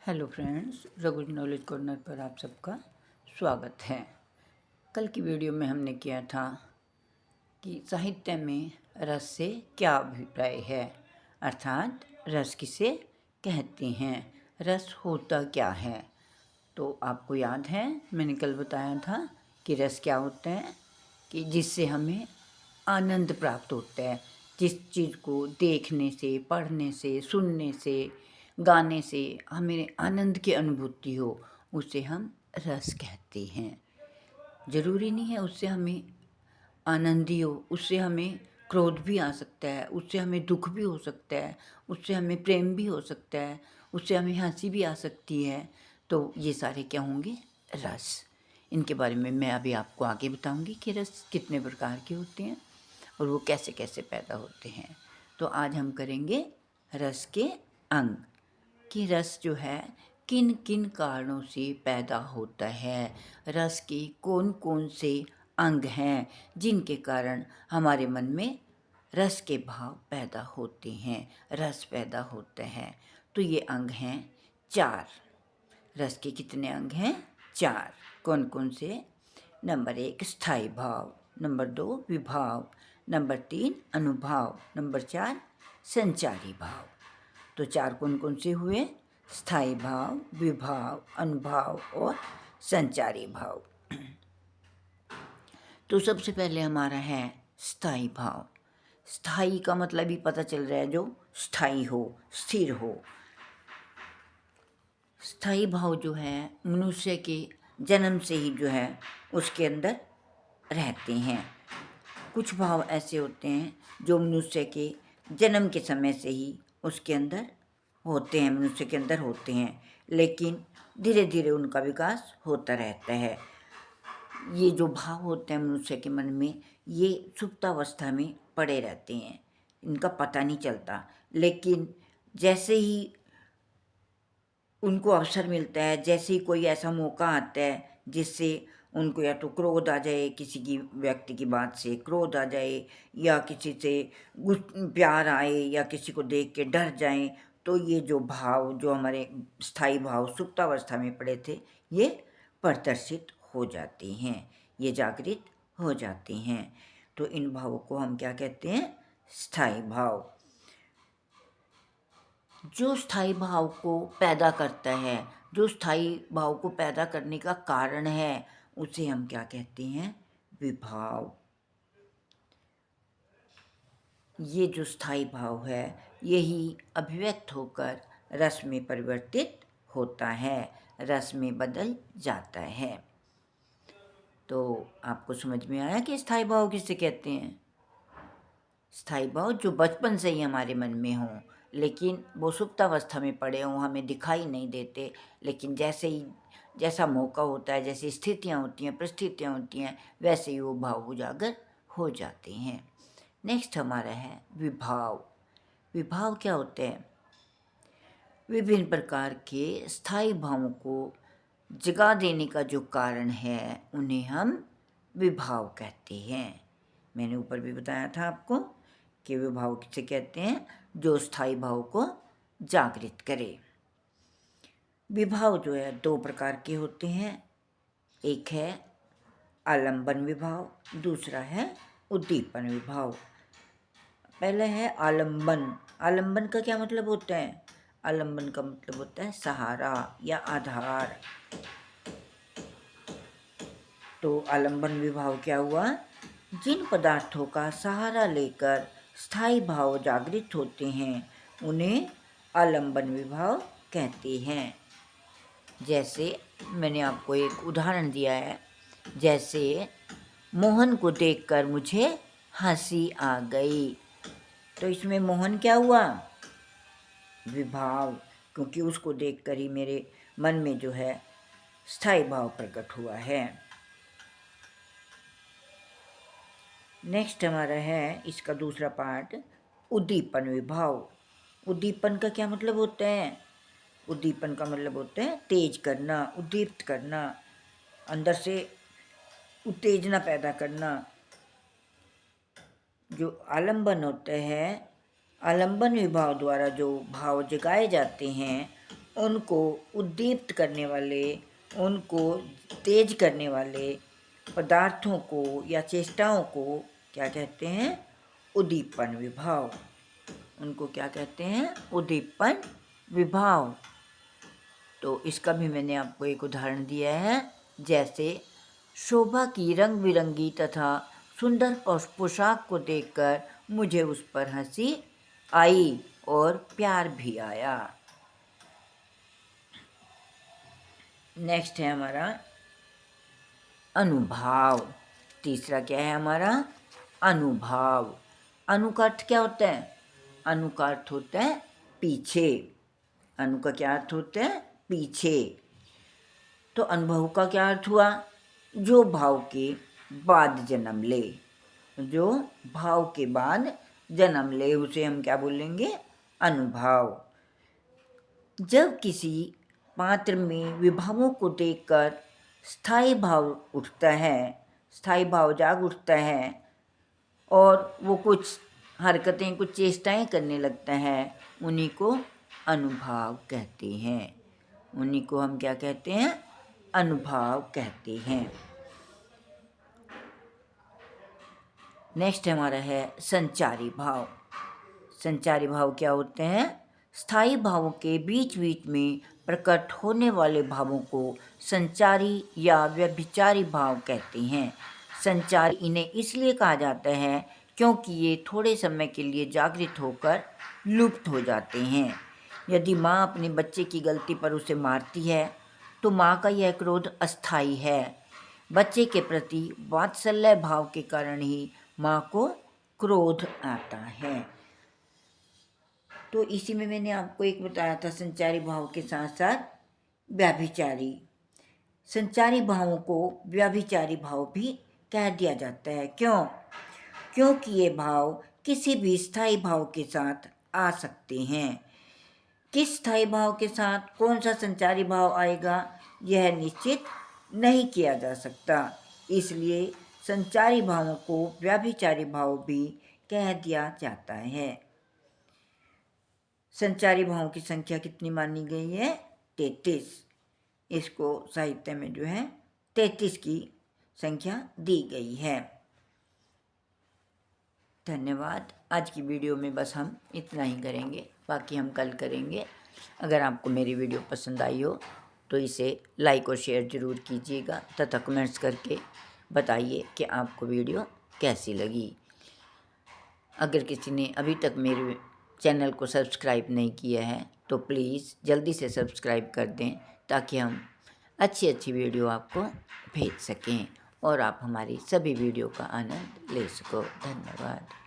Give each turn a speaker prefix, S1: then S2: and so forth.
S1: Hello friends, रघुज knowledge corner पर आप सबका स्वागत है। कल की वीडियो में हमने किया था कि साहित्य में रस से क्या अभिप्राय है, अर्थात रस किसे कहते हैं, रस होता क्या है। तो आपको याद है मैंने कल बताया था कि रस क्या होता है, कि जिससे हमें आनंद प्राप्त होता है। जिस चीज़ को देखने से, पढ़ने से, सुनने से, गाने से हमें आनंद की अनुभूति हो, उसे हम रस कहते हैं। ज़रूरी नहीं है उससे हमें आनंद ही हो, उससे हमें क्रोध भी आ सकता है, उससे हमें दुख भी हो सकता है, उससे हमें प्रेम भी हो सकता है, उससे हमें हंसी भी आ सकती है। तो ये सारे क्या होंगे? रस। इनके बारे में मैं अभी आपको आगे बताऊंगी कि रस कितने प्रकार के होते हैं और वो कैसे कैसे पैदा होते हैं। तो आज हम करेंगे रस के अंग, कि रस जो है किन किन कारणों से पैदा होता है, रस के कौन कौन से अंग हैं जिनके कारण हमारे मन में रस के भाव पैदा होते हैं, रस पैदा होते हैं। तो ये अंग हैं 4। रस के कितने अंग हैं? 4। कौन कौन से? नंबर 1 स्थायी भाव, नंबर 2 विभाव, नंबर 3 अनुभाव, नंबर 4 संचारी भाव। तो 4 कौन कौन से हुए? स्थायी भाव, विभाव, अनुभाव और संचारी भाव। तो सबसे पहले हमारा है स्थायी भाव। स्थायी का मतलब ही पता चल रहा है, जो स्थायी हो, स्थिर हो। स्थायी भाव जो है मनुष्य के जन्म से ही जो है उसके अंदर रहते हैं। कुछ भाव ऐसे होते हैं जो मनुष्य के जन्म के समय से ही उसके अंदर होते हैं, मनुष्य के अंदर होते हैं, लेकिन धीरे धीरे उनका विकास होता रहता है। ये जो भाव होते हैं मनुष्य के मन में, ये सुप्तावस्था में पड़े रहते हैं, इनका पता नहीं चलता। लेकिन जैसे ही उनको अवसर मिलता है, जैसे ही कोई ऐसा मौका आता है जिससे उनको या तो क्रोध आ जाए, किसी की व्यक्ति की बात से क्रोध आ जाए, या किसी से प्यार आए, या किसी को देख के डर जाएं, तो ये जो भाव, जो हमारे स्थायी भाव सुप्तावस्था में पड़े थे, ये प्रदर्शित हो जाते हैं, ये जागृत हो जाते हैं। तो इन भावों को हम क्या कहते हैं? स्थायी भाव। जो स्थायी भाव को पैदा करता है, जो स्थायी भाव को पैदा करने का कारण है, उसे हम क्या कहते हैं? विभाव। ये जो स्थायी भाव है, यही अभिव्यक्त होकर रस में परिवर्तित होता है, रस में बदल जाता है। तो आपको समझ में आया कि स्थायी भाव किसे कहते हैं? स्थायी भाव जो बचपन से ही हमारे मन में हों, लेकिन वो सुप्तावस्था में पड़े हों, हमें दिखाई नहीं देते, लेकिन जैसा मौका होता है, जैसी स्थितियाँ होती हैं, परिस्थितियाँ होती हैं, वैसे ही वो भाव उजागर हो जाते हैं। नेक्स्ट हमारा है विभाव। विभाव क्या होते हैं? विभिन्न प्रकार के स्थायी भावों को जगा देने का जो कारण है, उन्हें हम विभाव कहते हैं। मैंने ऊपर भी बताया था आपको कि विभाव किसे कहते हैं? जो स्थायी भाव को जागृत करे। विभाव जो है 2 प्रकार के होते हैं, एक है आलंबन विभाव, दूसरा है उद्दीपन विभाव। पहले है आलंबन। आलंबन का क्या मतलब होता है? आलंबन का मतलब होता है सहारा या आधार। तो आलंबन विभाव क्या हुआ? जिन पदार्थों का सहारा लेकर स्थायी भाव जागृत होते हैं, उन्हें आलंबन विभाव कहते हैं। जैसे मैंने आपको एक उदाहरण दिया है, जैसे मोहन को देखकर मुझे हंसी आ गई। तो इसमें मोहन क्या हुआ? विभाव, क्योंकि उसको देखकर ही मेरे मन में जो है स्थायी भाव प्रकट हुआ है। नेक्स्ट हमारा है इसका दूसरा पार्ट, उद्दीपन विभाव। उद्दीपन का क्या मतलब होता है? उद्दीपन का मतलब होता है तेज करना, उद्दीप्त करना, अंदर से उत्तेजना पैदा करना। जो आलंबन होते हैं, आलंबन विभाव द्वारा जो भाव जगाए जाते हैं, उनको उद्दीप्त करने वाले, उनको तेज करने वाले पदार्थों को या चेष्टाओं को क्या कहते हैं? उद्दीपन विभाव। उनको क्या कहते हैं? उद्दीपन विभाव। तो इसका भी मैंने आपको एक उदाहरण दिया है, जैसे शोभा की रंग बिरंगी तथा सुंदर पोशाक को देखकर मुझे उस पर हंसी आई और प्यार भी आया। नेक्स्ट है हमारा अनुभाव। तीसरा क्या है हमारा? अनुभाव। अनु का अर्थ क्या होता है? अनु का अर्थ होता है पीछे। अनु का क्या अर्थ होता है? पीछे। तो अनुभव का क्या अर्थ हुआ? जो भाव के बाद जन्म ले। जो भाव के बाद जन्म ले उसे हम क्या बोलेंगे? अनुभाव। जब किसी पात्र में विभावों को देखकर स्थायी भाव उठता है, स्थायी भाव जाग उठता है और वो कुछ हरकतें, कुछ चेष्टाएं करने लगता है, उन्हीं को अनुभाव कहते हैं। उन्हीं को हम क्या कहते हैं? अनुभाव कहते हैं। नेक्स्ट हमारा है संचारी भाव। संचारी भाव क्या होते हैं? स्थायी भावों के बीच बीच में प्रकट होने वाले भावों को संचारी या व्यभिचारी भाव कहते हैं। संचारी इन्हें इसलिए कहा जाता है क्योंकि ये थोड़े समय के लिए जागृत होकर लुप्त हो जाते हैं। यदि माँ अपने बच्चे की गलती पर उसे मारती है तो माँ का यह क्रोध अस्थायी है। बच्चे के प्रति वात्सल्य भाव के कारण ही माँ को क्रोध आता है। तो इसी में मैंने आपको एक बताया था, संचारी भाव के साथ साथ व्याभिचारी। संचारी भावों को व्याभिचारी भाव भी कह दिया जाता है। क्यों? क्योंकि ये भाव किसी भी स्थायी भाव के साथ आ सकते हैं। किस स्थायी भाव के साथ कौन सा संचारी भाव आएगा यह निश्चित नहीं किया जा सकता, इसलिए संचारी भावों को व्याभिचारी भाव भी कह दिया जाता है। संचारी भावों की संख्या कितनी मानी गई है? 33। इसको साहित्य में जो है 33 की संख्या दी गई है। धन्यवाद। आज की वीडियो में बस हम इतना ही करेंगे, बाकी हम कल करेंगे। अगर आपको मेरी वीडियो पसंद आई हो तो इसे लाइक और शेयर ज़रूर कीजिएगा तथा कमेंट्स करके बताइए कि आपको वीडियो कैसी लगी। अगर किसी ने अभी तक मेरे चैनल को सब्सक्राइब नहीं किया है तो प्लीज़ जल्दी से सब्सक्राइब कर दें ताकि हम अच्छी अच्छी वीडियो आपको भेज सकें और आप हमारी सभी वीडियो का आनंद ले सको। धन्यवाद।